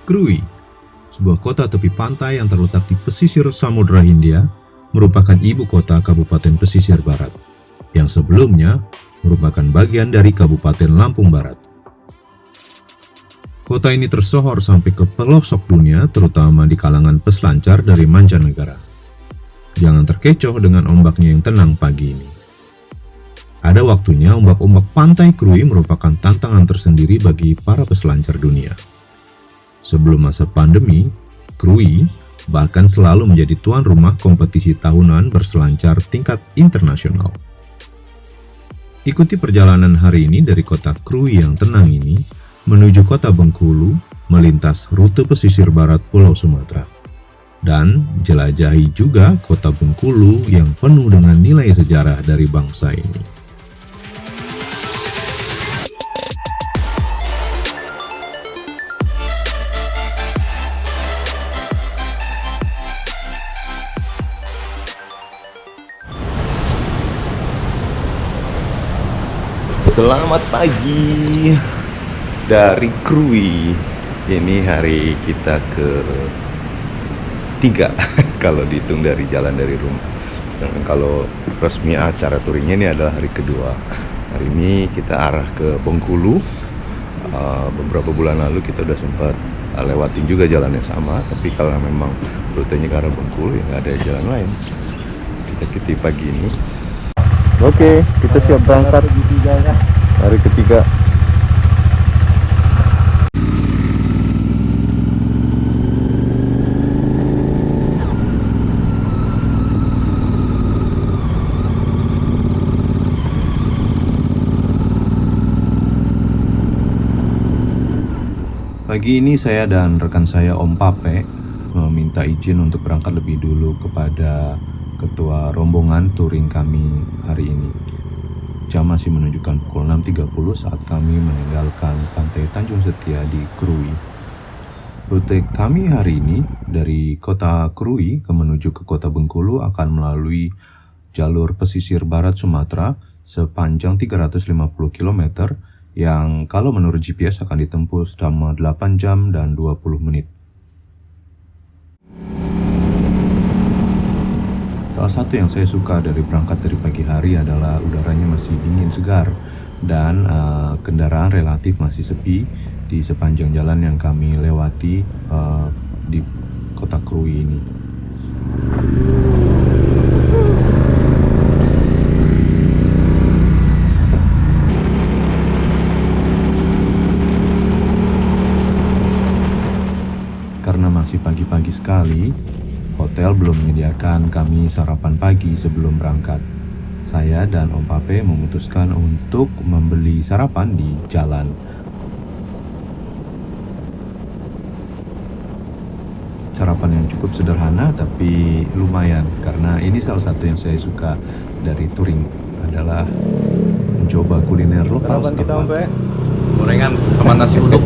Krui, sebuah kota tepi pantai yang terletak di pesisir Samudra Hindia, merupakan ibu kota Kabupaten Pesisir Barat, yang sebelumnya merupakan bagian dari Kabupaten Lampung Barat. Kota ini tersohor sampai ke pelosok dunia, terutama di kalangan peselancar dari mancanegara. Jangan terkecoh dengan ombaknya yang tenang pagi ini. Ada waktunya ombak-ombak pantai Krui merupakan tantangan tersendiri bagi para peselancar dunia. Sebelum masa pandemi, Krui bahkan selalu menjadi tuan rumah kompetisi tahunan berselancar tingkat internasional. Ikuti perjalanan hari ini dari kota Krui yang tenang ini menuju kota Bengkulu, melintas rute pesisir barat Pulau Sumatera, dan jelajahi juga kota Bengkulu yang penuh dengan nilai sejarah dari bangsa ini. Selamat pagi dari Krui. Ini hari kita ke-3 kalau dihitung dari jalan dari rumah. Dan kalau resmi acara touringnya ini adalah hari kedua. Hari ini kita arah ke Bengkulu. Beberapa bulan lalu kita udah sempat lewatin juga jalan yang sama, tapi kalau memang rutenya ke arah Bengkulu ya nggak ada jalan lain. Kita ikuti pagi ini. Oke, kita siap berangkat hari ketiga. Pagi ini saya dan rekan saya Om Pape meminta izin untuk berangkat lebih dulu kepada ketua rombongan touring kami hari ini. Jam masih menunjukkan pukul 6.30 saat kami meninggalkan pantai Tanjung Setia di Krui. Rute kami hari ini dari kota Krui menuju ke kota Bengkulu akan melalui jalur pesisir barat Sumatera sepanjang 350 km yang kalau menurut GPS akan ditempuh selama 8 jam dan 20 menit. Salah satu yang saya suka dari berangkat dari pagi hari adalah udaranya masih dingin segar dan kendaraan relatif masih sepi di sepanjang jalan yang kami lewati di kota Krui ini. Karena masih pagi-pagi sekali, hotel belum menyediakan kami sarapan pagi sebelum berangkat. Saya dan Om Pape memutuskan untuk membeli sarapan di jalan. Sarapan yang cukup sederhana tapi lumayan, karena ini salah satu yang saya suka dari touring adalah mencoba kuliner lokal setempat. Gorengan sama nasi uduk.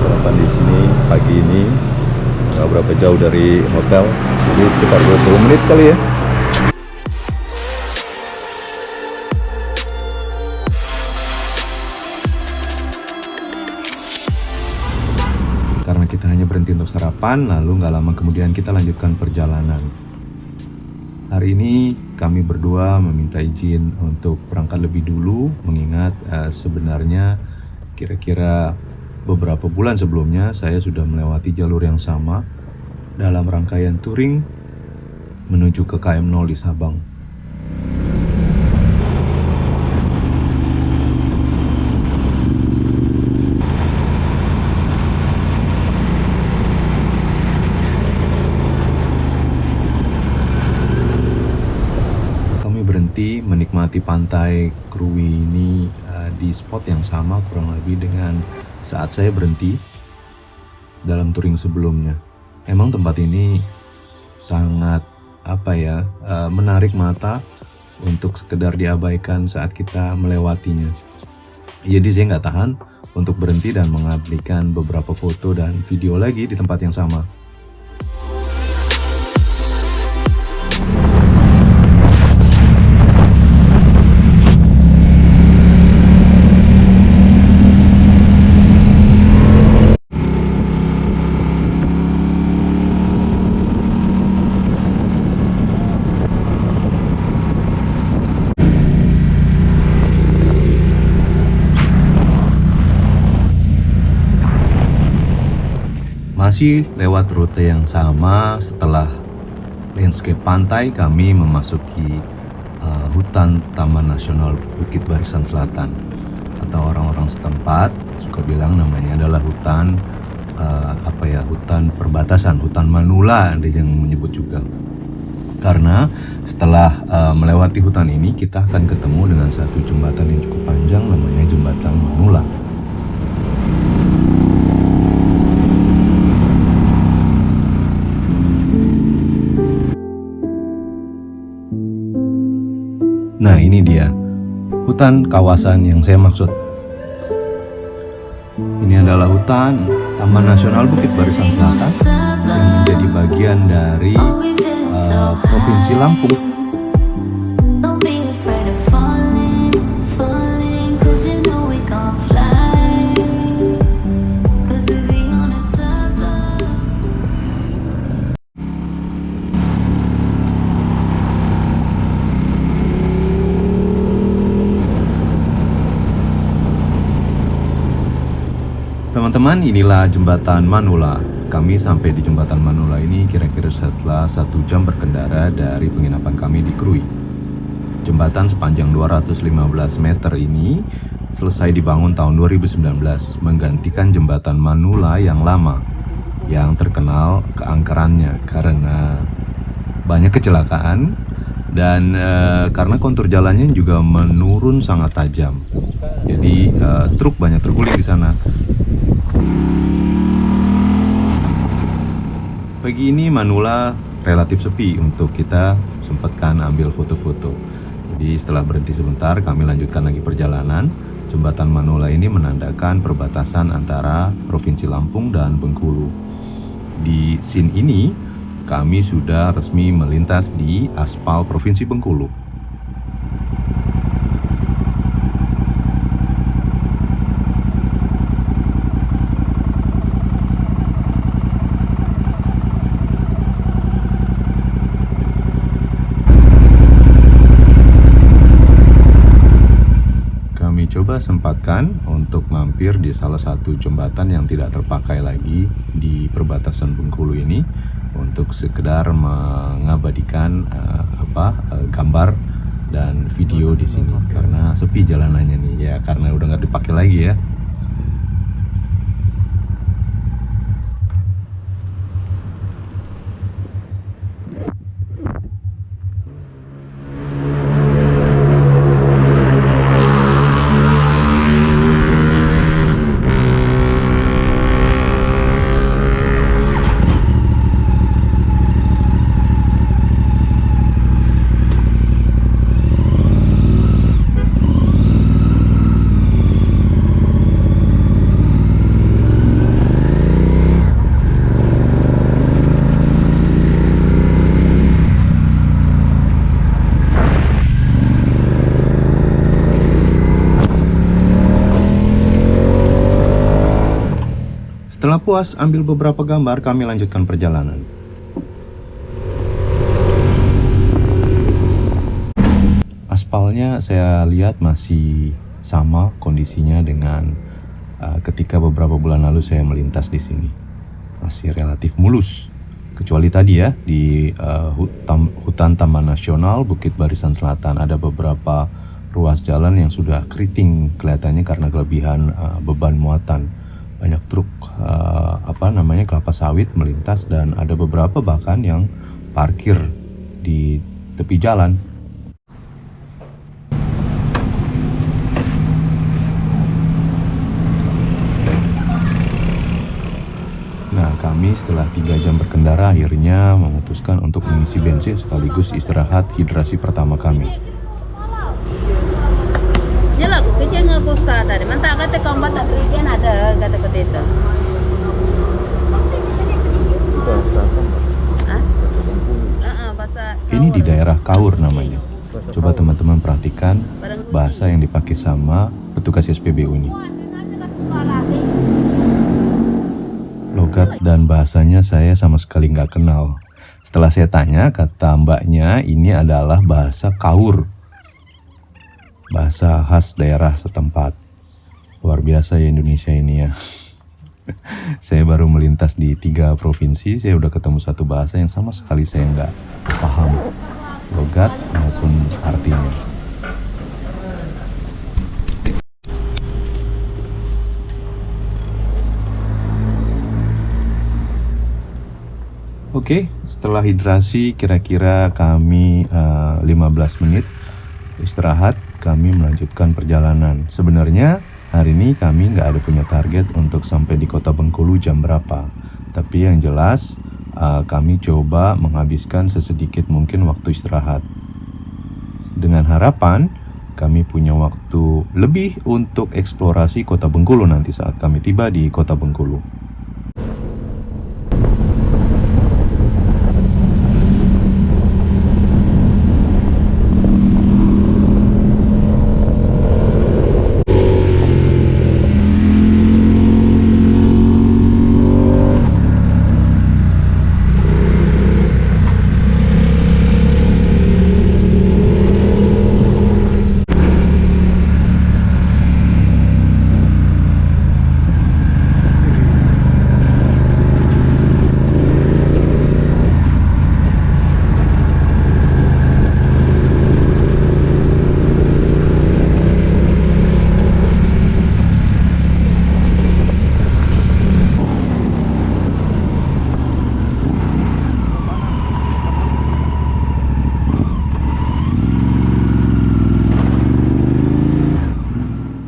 Sarapan di sini pagi ini nggak berapa jauh dari hotel, jadi sekitar 20 menit kali ya. Karena kita hanya berhenti untuk sarapan, lalu nggak lama kemudian kita lanjutkan perjalanan. Hari ini kami berdua meminta izin untuk berangkat lebih dulu, mengingat sebenarnya kira-kira beberapa bulan sebelumnya saya sudah melewati jalur yang sama dalam rangkaian touring menuju ke KM0 di Sabang. Kami berhenti menikmati pantai Krui ini di spot yang sama kurang lebih dengan saat saya berhenti dalam touring sebelumnya. Emang tempat ini sangat menarik mata untuk sekedar diabaikan saat kita melewatinya. Jadi saya nggak tahan untuk berhenti dan mengabadikan beberapa foto dan video lagi di tempat yang sama. Masih lewat rute yang sama, setelah landscape pantai kami memasuki hutan Taman Nasional Bukit Barisan Selatan, atau orang-orang setempat suka bilang namanya adalah hutan hutan perbatasan, hutan Manula ada yang menyebut juga. Karena setelah melewati hutan ini kita akan ketemu dengan satu jembatan yang cukup panjang, namanya Jembatan Manula. Nah, ini dia hutan kawasan yang saya maksud. Ini adalah hutan Taman Nasional Bukit Barisan Selatan yang menjadi bagian dari Provinsi Lampung. Don't be afraid of falling, falling, 'cause you know we gon' fly, 'cause we be on a top floor. Teman-teman, inilah Jembatan Manula. Kami sampai di Jembatan Manula ini kira-kira setelah 1 jam berkendara dari penginapan kami di Krui. Jembatan sepanjang 215 meter ini selesai dibangun tahun 2019, menggantikan Jembatan Manula yang lama, yang terkenal keangkerannya karena banyak kecelakaan dan karena kontur jalannya juga menurun sangat tajam. Jadi truk banyak terguling di sana. Pagi ini Manula relatif sepi untuk kita sempatkan ambil foto-foto. Jadi setelah berhenti sebentar kami lanjutkan lagi perjalanan. Jembatan Manula ini menandakan perbatasan antara Provinsi Lampung dan Bengkulu. Di scene ini kami sudah resmi melintas di aspal Provinsi Bengkulu. Coba sempatkan untuk mampir di salah satu jembatan yang tidak terpakai lagi di perbatasan Bengkulu ini untuk sekedar mengabadikan gambar dan video di sini karena sepi jalanannya nih ya, karena udah nggak dipakai lagi ya. Setelah puas ambil beberapa gambar, kami lanjutkan perjalanan. Aspalnya saya lihat masih sama kondisinya dengan ketika beberapa bulan lalu saya melintas di sini. Masih relatif mulus. Kecuali tadi ya, di hutan Taman Nasional Bukit Barisan Selatan ada beberapa ruas jalan yang sudah keriting kelihatannya karena kelebihan beban muatan. Banyak truk kelapa sawit melintas dan ada beberapa bahkan yang parkir di tepi jalan. Nah, kami setelah 3 jam berkendara akhirnya memutuskan untuk mengisi bensin sekaligus istirahat hidrasi pertama kami. Jelas, kerja nggak Gusta tadi. Mantap kata kombat tak kerja ada kata itu. Ini di daerah Kaur namanya. Coba teman-teman perhatikan bahasa yang dipakai sama petugas SPBU ini. Logat dan bahasanya saya sama sekali nggak kenal. Setelah saya tanya, kata mbaknya ini adalah bahasa Kaur, bahasa khas daerah setempat. Luar biasa ya Indonesia ini ya. Saya baru melintas di 3 provinsi, saya udah ketemu satu bahasa yang sama sekali saya nggak paham logat maupun artinya. Oke, setelah hidrasi kira-kira kami 15 menit istirahat, kami melanjutkan perjalanan. Sebenarnya hari ini kami nggak ada punya target untuk sampai di kota Bengkulu jam berapa. Tapi yang jelas kami coba menghabiskan sesedikit mungkin waktu istirahat. Dengan harapan kami punya waktu lebih untuk eksplorasi kota Bengkulu nanti saat kami tiba di kota Bengkulu.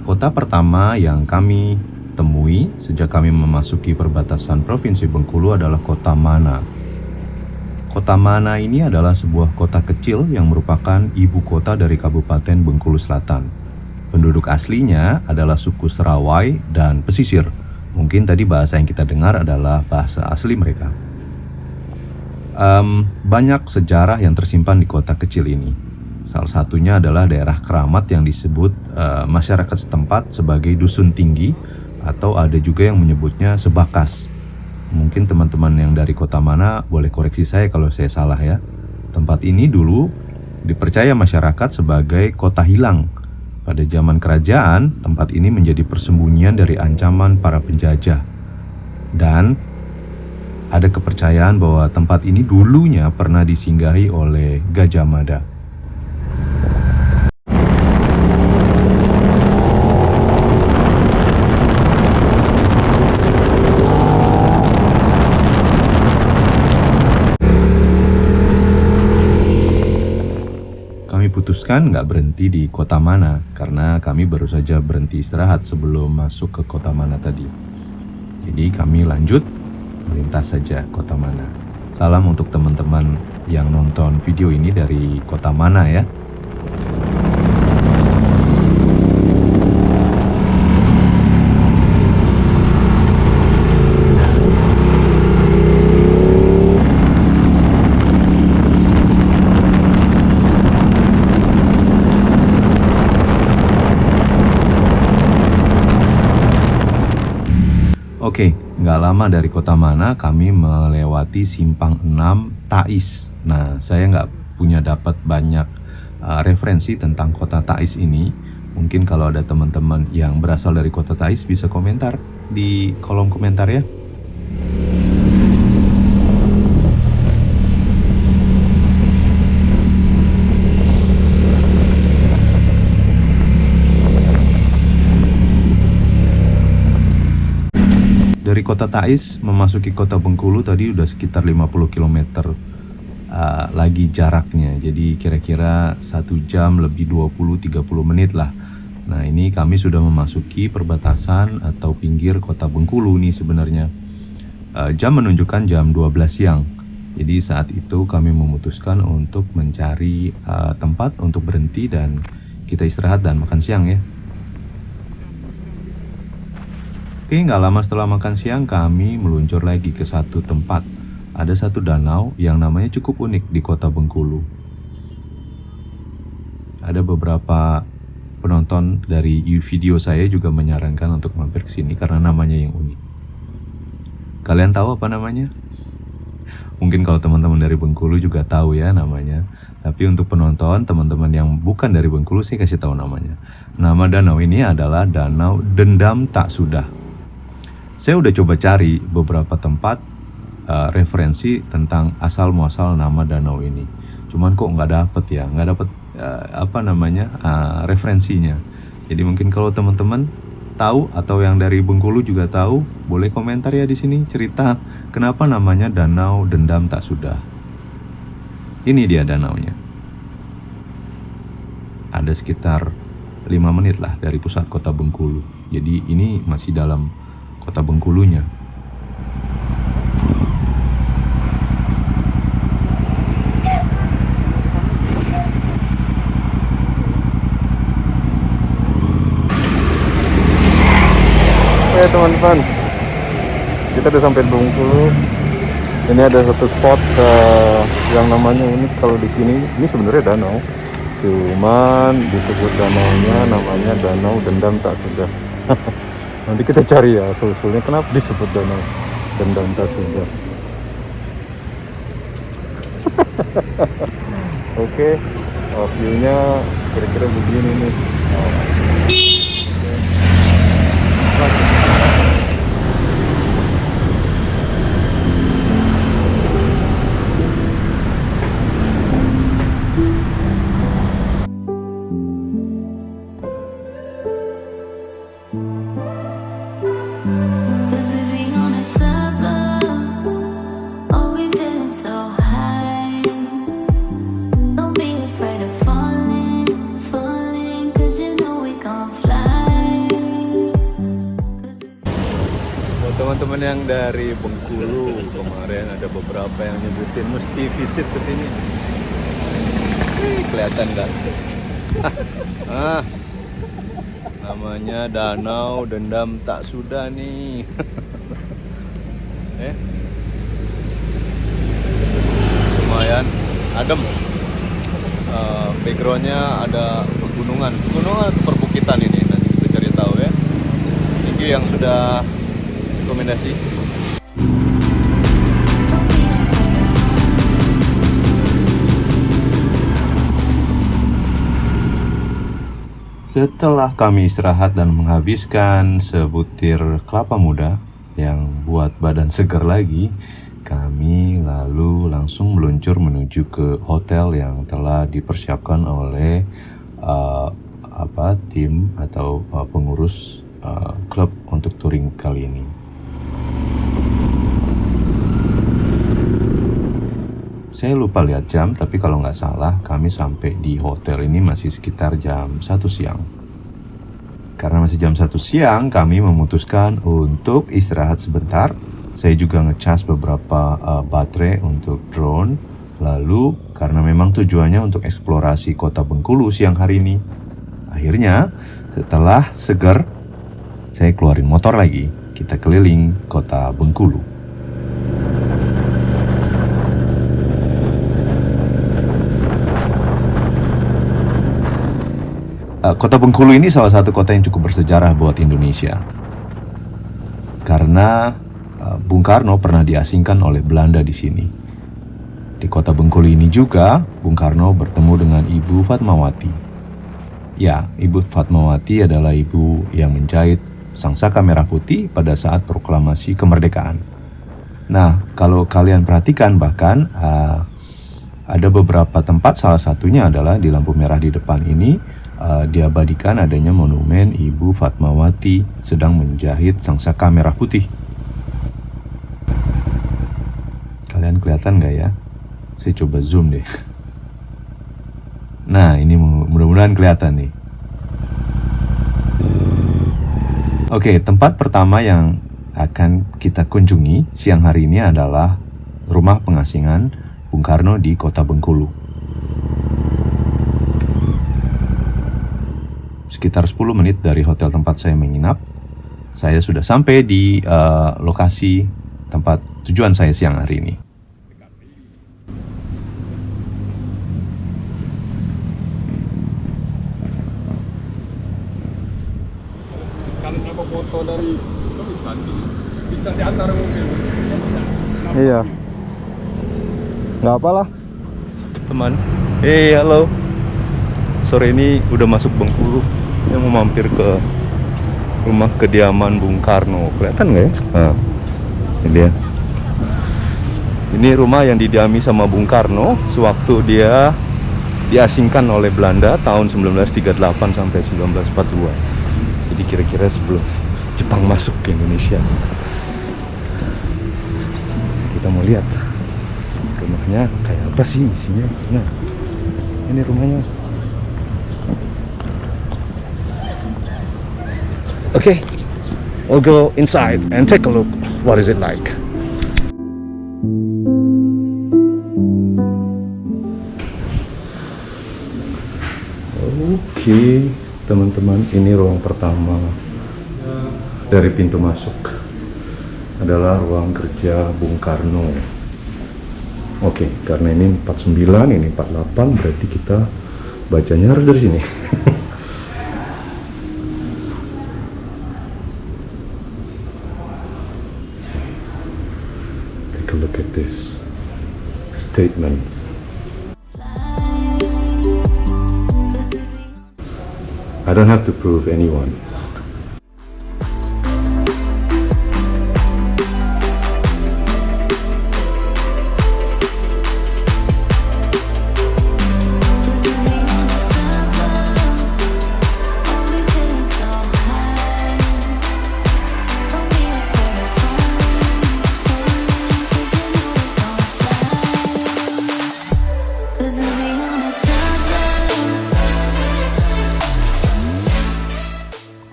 Kota pertama yang kami temui sejak kami memasuki perbatasan Provinsi Bengkulu adalah Kota Mana. Kota Mana ini adalah sebuah kota kecil yang merupakan ibu kota dari Kabupaten Bengkulu Selatan. Penduduk aslinya adalah suku Serawai dan Pesisir. Mungkin tadi bahasa yang kita dengar adalah bahasa asli mereka. Banyak sejarah yang tersimpan di kota kecil ini. Salah satunya adalah daerah keramat yang disebut masyarakat setempat sebagai Dusun Tinggi, atau ada juga yang menyebutnya Sebakas. Mungkin teman-teman yang dari kota Mana boleh koreksi saya kalau saya salah ya. Tempat ini dulu dipercaya masyarakat sebagai kota hilang. Pada zaman kerajaan, tempat ini menjadi persembunyian dari ancaman para penjajah. Dan ada kepercayaan bahwa tempat ini dulunya pernah disinggahi oleh Gajah Mada. Kami putuskan nggak berhenti di kota Mana karena kami baru saja berhenti istirahat sebelum masuk ke kota Mana tadi. Jadi kami lanjut melintas saja kota Mana. Salam untuk teman-teman yang nonton video ini dari kota Mana ya. Oke, nggak lama dari kota Mana kami melewati Simpang 6 Tais. Nah, saya nggak punya dapat banyak referensi tentang kota Tais ini. Mungkin kalau ada teman-teman yang berasal dari kota Tais bisa komentar di kolom komentar ya. Dari kota Tais memasuki kota Bengkulu tadi udah sekitar 50 km lagi jaraknya. Jadi kira-kira 1 jam lebih 20-30 menit lah. Nah ini kami sudah memasuki perbatasan atau pinggir kota Bengkulu nih sebenarnya. Jam menunjukkan jam 12 siang. Jadi saat itu kami memutuskan untuk mencari tempat untuk berhenti dan kita istirahat dan makan siang ya. Oke, nggak lama setelah makan siang kami meluncur lagi ke satu tempat. Ada satu danau yang namanya cukup unik di kota Bengkulu. Ada beberapa penonton dari video saya juga menyarankan untuk mampir ke sini karena namanya yang unik. Kalian tahu apa namanya? Mungkin kalau teman-teman dari Bengkulu juga tahu ya namanya. Tapi untuk penonton, teman-teman yang bukan dari Bengkulu, saya kasih tahu namanya. Nama danau ini adalah Danau Dendam Tak Sudah. Saya udah coba cari beberapa tempat referensi tentang asal muasal nama danau ini. Cuman kok nggak dapet ya, nggak dapet referensinya. Jadi mungkin kalau teman-teman tahu atau yang dari Bengkulu juga tahu, boleh komentar ya di sini cerita kenapa namanya Danau Dendam Tak Sudah. Ini dia danaunya. Ada sekitar 5 menit lah dari pusat kota Bengkulu. Jadi ini masih dalam kota Bengkulunya. Oke teman-teman, kita udah sampai di Bengkulu. Ini ada satu spot yang namanya ini, kalau di sini ini sebenarnya danau, cuman disebut danaunya namanya Danau Dendam Tak Sudah. Nanti kita cari ya usulnya kenapa disebut Danau Dendam Tak Sudah. Oke, view-nya kira-kira begini nih. Cause we be on a tough love. Oh, we feeling so high. Don't be afraid of falling, falling. Cause you know we gon' fly. Cause we Buat teman-teman yang dari Bengkulu, kemarin ada beberapa yang nyebutin mesti visit ke sini. Kelihatan nggak? Namanya Danau Dendam Tak Sudah nih. Lumayan adem. Backgroundnya ada pegunungan perbukitan ini. Nanti kita cari tahu ya. Thank you yang sudah rekomendasi. Setelah kami istirahat dan menghabiskan sebutir kelapa muda yang buat badan segar lagi, kami lalu langsung meluncur menuju ke hotel yang telah dipersiapkan oleh tim atau pengurus klub untuk touring kali ini. Saya lupa lihat jam, tapi kalau nggak salah kami sampai di hotel ini masih sekitar jam 1 siang. Karena masih jam 1 siang, kami memutuskan untuk istirahat sebentar. Saya juga ngecas beberapa baterai untuk drone. Lalu, karena memang tujuannya untuk eksplorasi kota Bengkulu siang hari ini. Akhirnya, setelah seger, saya keluarin motor lagi. Kita keliling kota Bengkulu. Kota Bengkulu ini salah satu kota yang cukup bersejarah buat Indonesia. Karena Bung Karno pernah diasingkan oleh Belanda di sini. Di kota Bengkulu ini juga Bung Karno bertemu dengan Ibu Fatmawati. Ya, Ibu Fatmawati adalah ibu yang menjahit sangsaka merah putih pada saat proklamasi kemerdekaan. Nah, kalau kalian perhatikan bahkan ada beberapa tempat, salah satunya adalah di lampu merah di depan ini diabadikan adanya monumen Ibu Fatmawati sedang menjahit sangsaka merah putih. Kalian kelihatan nggak ya? Saya coba zoom deh. Nah, ini mudah-mudahan kelihatan nih. Oke, tempat pertama yang akan kita kunjungi siang hari ini adalah rumah pengasingan Bung Karno di kota Bengkulu. Sekitar 10 menit dari hotel tempat saya menginap, saya sudah sampai di lokasi tempat tujuan saya siang hari ini. Karena foto dari tulisan bisa diantar mobil. Iya. Nggak apalah. Teman, halo. Sore ini udah masuk Bengkulu. Saya mau mampir ke Rumah kediaman Bung Karno. Kelihatan nggak ya? Nah, ini dia. Ini rumah yang didiami sama Bung Karno sewaktu dia diasingkan oleh Belanda tahun 1938 sampai 1942. Jadi kira-kira sebelum Jepang masuk ke Indonesia. Kita mau lihat rumahnya kayak apa sih isinya. Nah, ini rumahnya. Okay, we'll go inside and take a look. What is it like? Oke, teman-teman, ini ruang pertama dari pintu masuk adalah ruang kerja Bung Karno. Oke, karena ini 49, ini 48, berarti kita bacanya harus dari sini. Take a look at this statement. I don't have to prove anyone.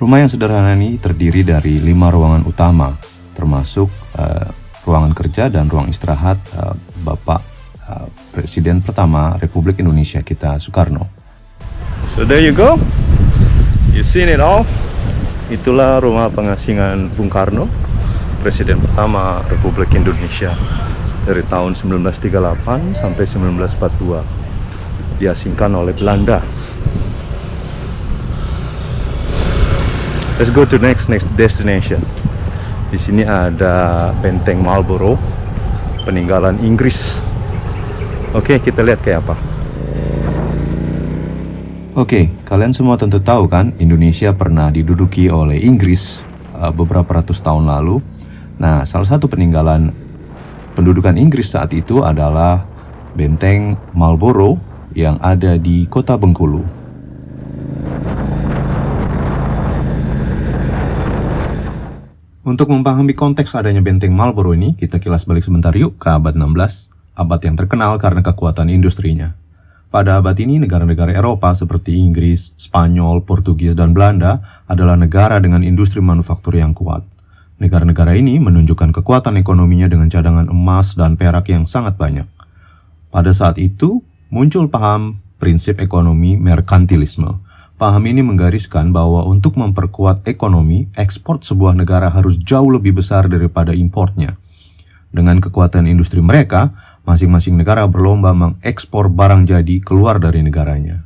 Rumah yang sederhana ini terdiri dari 5 ruangan utama, termasuk ruangan kerja dan ruang istirahat Bapak Presiden pertama Republik Indonesia kita, Soekarno. So there you go, you seen it all. Itulah rumah pengasingan Bung Karno, Presiden pertama Republik Indonesia dari tahun 1938 sampai 1942. Diasingkan oleh Belanda. Let's go to next destination. Di sini ada Benteng Marlborough, peninggalan Inggris. Oke, kita lihat kayak apa. Oke, kalian semua tentu tahu kan, Indonesia pernah diduduki oleh Inggris beberapa ratus tahun lalu. Nah, salah satu peninggalan pendudukan Inggris saat itu adalah Benteng Marlborough yang ada di kota Bengkulu. Untuk memahami konteks adanya Benteng Marlborough ini, kita kilas balik sebentar yuk ke abad 16, abad yang terkenal karena kekuatan industrinya. Pada abad ini, negara-negara Eropa seperti Inggris, Spanyol, Portugis, dan Belanda adalah negara dengan industri manufaktur yang kuat. Negara-negara ini menunjukkan kekuatan ekonominya dengan cadangan emas dan perak yang sangat banyak. Pada saat itu, muncul paham prinsip ekonomi merkantilisme. Paham ini menggariskan bahwa untuk memperkuat ekonomi, ekspor sebuah negara harus jauh lebih besar daripada importnya. Dengan kekuatan industri mereka, masing-masing negara berlomba mengekspor barang jadi keluar dari negaranya.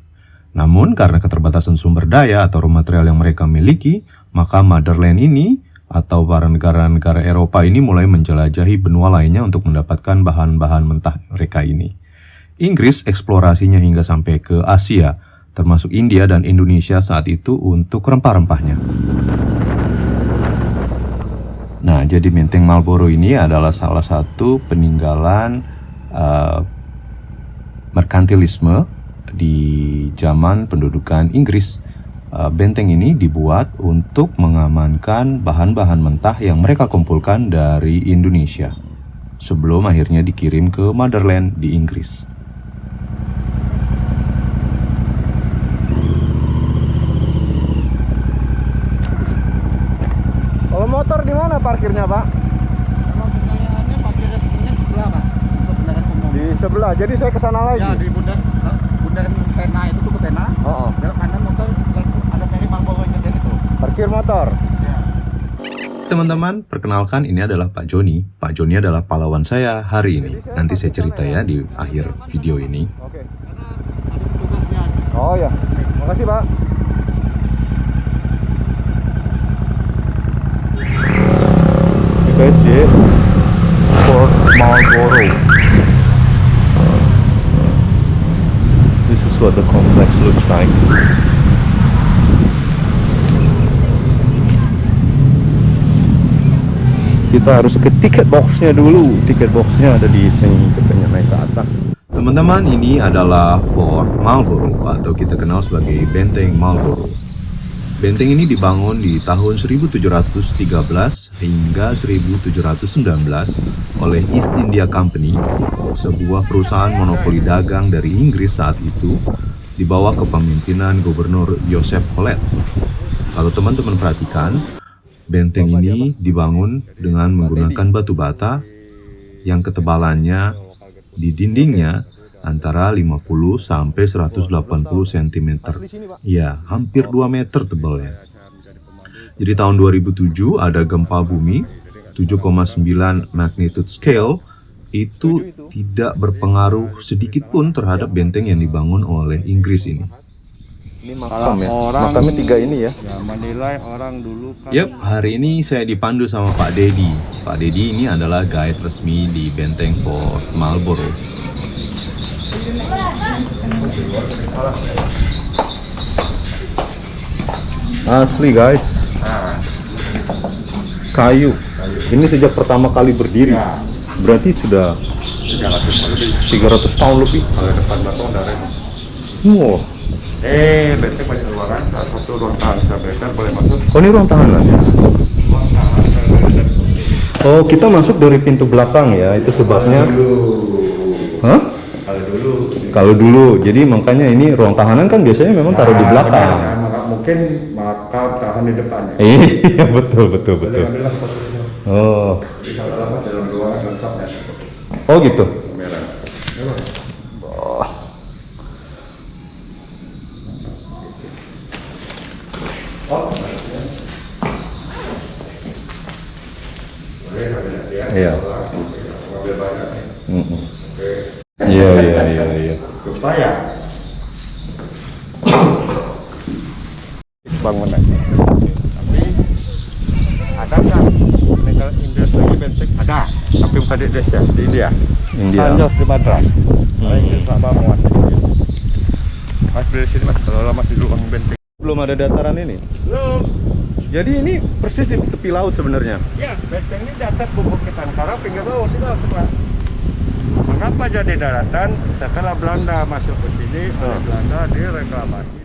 Namun, karena keterbatasan sumber daya atau raw material yang mereka miliki, maka motherland ini atau para negara-negara Eropa ini mulai menjelajahi benua lainnya untuk mendapatkan bahan-bahan mentah mereka ini. Inggris eksplorasinya hingga sampai ke Asia, termasuk India dan Indonesia saat itu untuk rempah-rempahnya. Nah, jadi Benteng Marlborough ini adalah salah satu peninggalan merkantilisme di zaman pendudukan Inggris. Benteng ini dibuat untuk mengamankan bahan-bahan mentah yang mereka kumpulkan dari Indonesia sebelum akhirnya dikirim ke motherland di Inggris. Kalau motor di mana parkirnya, Pak? Kalau kendaraan parkirnya sebenarnya sebelah, Pak. Untuk kendaraan umum. Di sebelah. Jadi saya ke sana lagi. Ya, di bundaran Tena itu tuh ke Tena. Oh. Belok kanan motor ada dari Marlborough yang gede itu. Parkir motor. Ya. Teman-teman, perkenalkan ini adalah Pak Joni. Pak Joni adalah pahlawan saya hari ini. Nanti saya cerita ya di akhir video ini. Oke. Karena ada petugasnya. Oh ya. Makasih, Pak. That's it. Fort Marlborough. This is what the complex looks like. kita harus ke tiket boxnya dulu. Tiket boxnya ada di sini, katanya naik ke atas. Teman-teman, ini adalah Fort Marlborough atau kita kenal sebagai Benteng Marlborough. Benteng ini dibangun di tahun 1713 hingga 1719 oleh East India Company, sebuah perusahaan monopoli dagang dari Inggris saat itu, di bawah kepemimpinan Gubernur Joseph Collet. Kalau teman-teman perhatikan, benteng ini dibangun dengan menggunakan batu bata yang ketebalannya di dindingnya antara 50 sampai 180 cm. Ya, hampir 2 meter tebalnya. Jadi tahun 2007 ada gempa bumi 7,9 magnitude scale, itu tidak berpengaruh sedikit pun terhadap benteng yang dibangun oleh Inggris ini. Ini makam ya, makamnya 3 ini ya. Ya, menilai orang dulu kan. Yap, hari ini saya dipandu sama Pak Dedi. Pak Dedi ini adalah guide resmi di Benteng Fort Marlborough. Asli guys, kayu. Ini sejak pertama kali berdiri. Berarti sudah 300 tahun lebih. Kalau depan Batong dari Wow. benteng banyak ruangan, salah satu ruang tahan benteng boleh masuk. Oh, ini ruang tahanan. Ruang tahan benteng. Oh, kita masuk dari pintu belakang ya. Itu sebabnya. Hah? Kalau dulu. Jadi makanya ini ruang tahanan kan biasanya memang taruh di belakang. Maka mungkin makam tahan di depannya. Iya, betul. Ambillah fotonya. Oh. Bisa alamat dalam ruangan lengkapnya. Oh gitu. Merah. Oh. Iya. Mobil banyak. Iya. Supaya bangunan. Tapi ada kan meninggal industri benteng ada, tapi bukan di Indonesia, di India. Sanjos di Madras. Inggris tak bangun. Mas beli sini mas, kalau lama di ruang benteng. Belum ada dataran ini. Belum. Jadi ini persis di tepi laut sebenarnya. Ya, benteng ini di atas Bukit Karang pinggir laut itu coba. Mengapa jadi daratan? Setelah Belanda masuk ke sini, oleh Belanda direklamasi.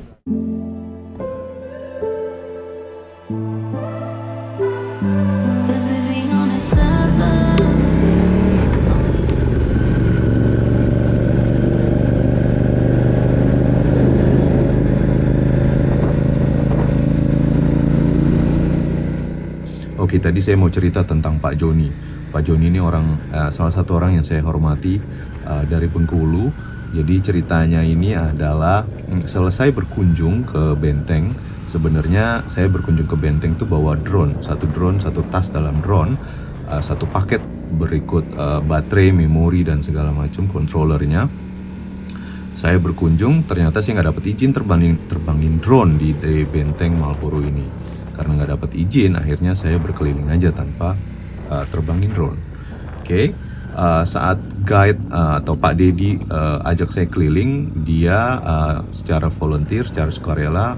Cause we be on a tough love. Oke, tadi saya mau cerita tentang Pak Joni. Pak Joni ini salah satu orang yang saya hormati dari Bengkulu. Jadi ceritanya ini adalah selesai berkunjung ke benteng. Sebenarnya saya berkunjung ke benteng itu bawa drone, satu tas dalam drone, satu paket berikut baterai, memori dan segala macam controllernya. Saya berkunjung, ternyata saya nggak dapat izin terbangin drone di benteng Marlborough ini. Karena nggak dapat izin, akhirnya saya berkeliling aja tanpa terbangin drone. Oke. Saat guide atau Pak Dedi ajak saya keliling, dia secara volunteer, secara sukarela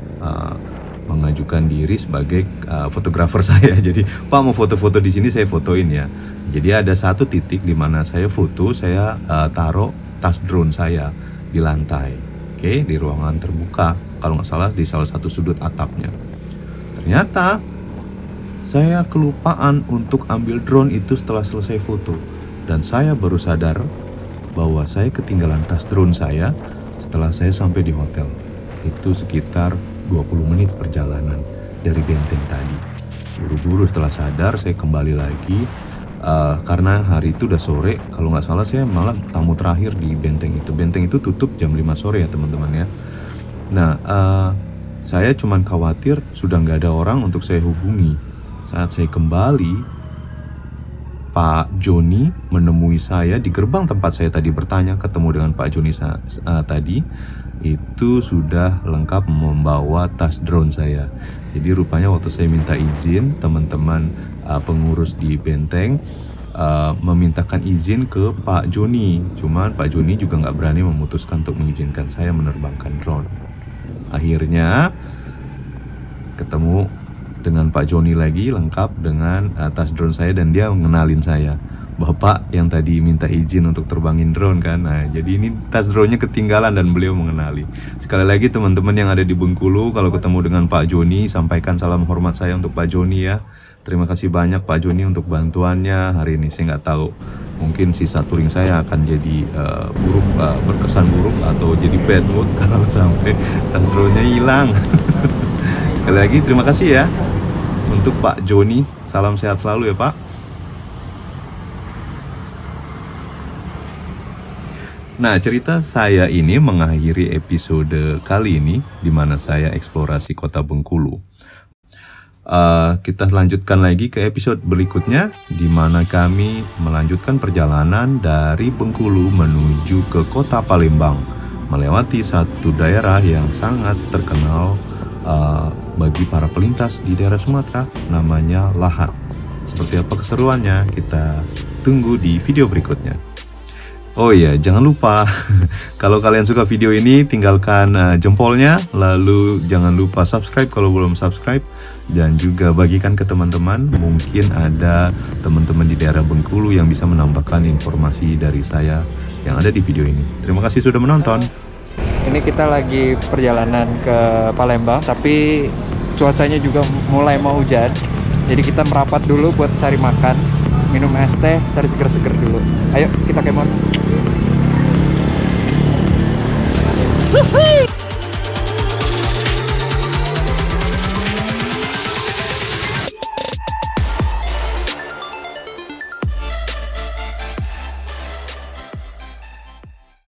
mengajukan diri sebagai fotografer saya. Jadi, Pak mau foto-foto di sini, saya fotoin ya. Jadi ada satu titik di mana saya foto, saya taruh tas drone saya di lantai, oke, di ruangan terbuka. Kalau nggak salah di salah satu sudut atapnya. Ternyata saya kelupaan untuk ambil drone itu setelah selesai foto. Dan saya baru sadar bahwa saya ketinggalan tas drone saya setelah saya sampai di hotel. Itu sekitar 20 menit perjalanan dari benteng tadi. Buru-buru setelah sadar saya kembali lagi karena hari itu udah sore. Kalau nggak salah saya malah tamu terakhir di benteng itu. Benteng itu tutup jam 5 sore ya teman-teman ya. Nah saya cuman khawatir sudah nggak ada orang untuk saya hubungi. Saat saya kembali, Pak Joni menemui saya di gerbang tempat saya tadi bertanya, ketemu dengan Pak Joni tadi. Itu sudah lengkap membawa tas drone saya. Jadi rupanya waktu saya minta izin, teman-teman pengurus di benteng memintakan izin ke Pak Joni. Cuman Pak Joni juga nggak berani memutuskan untuk mengizinkan saya menerbangkan drone. Akhirnya ketemu dengan Pak Joni lagi, lengkap dengan tas drone saya, dan dia mengenalin saya. Bapak yang tadi minta izin untuk terbangin drone kan. Nah, jadi ini tas drone-nya ketinggalan dan beliau mengenali. Sekali lagi teman-teman yang ada di Bengkulu, kalau ketemu dengan Pak Joni, sampaikan salam hormat saya untuk Pak Joni ya. Terima kasih banyak Pak Joni untuk bantuannya hari ini. Saya nggak tahu, mungkin sisa touring saya akan jadi berkesan buruk atau jadi bad mood kalau sampai tas drone-nya hilang. Sekali lagi terima kasih ya untuk Pak Joni. Salam sehat selalu ya Pak. Nah, cerita saya ini mengakhiri episode kali ini di mana saya eksplorasi kota Bengkulu. Kita lanjutkan lagi ke episode berikutnya di mana kami melanjutkan perjalanan dari Bengkulu menuju ke kota Palembang, melewati satu daerah yang sangat terkenal bagi para pelintas di daerah Sumatera, namanya Lahat. Seperti apa keseruannya, kita tunggu di video berikutnya. Oh iya, jangan lupa kalau kalian suka video ini, tinggalkan jempolnya, lalu jangan lupa subscribe kalau belum subscribe, dan juga bagikan ke teman-teman. Mungkin ada teman-teman di daerah Bengkulu yang bisa menambahkan informasi dari saya yang ada di video ini. Terima kasih sudah menonton. Ini kita lagi perjalanan ke Palembang, tapi cuacanya juga mulai mau hujan. Jadi kita merapat dulu buat cari makan, minum es teh, cari seger-seger dulu. Ayo kita kemon.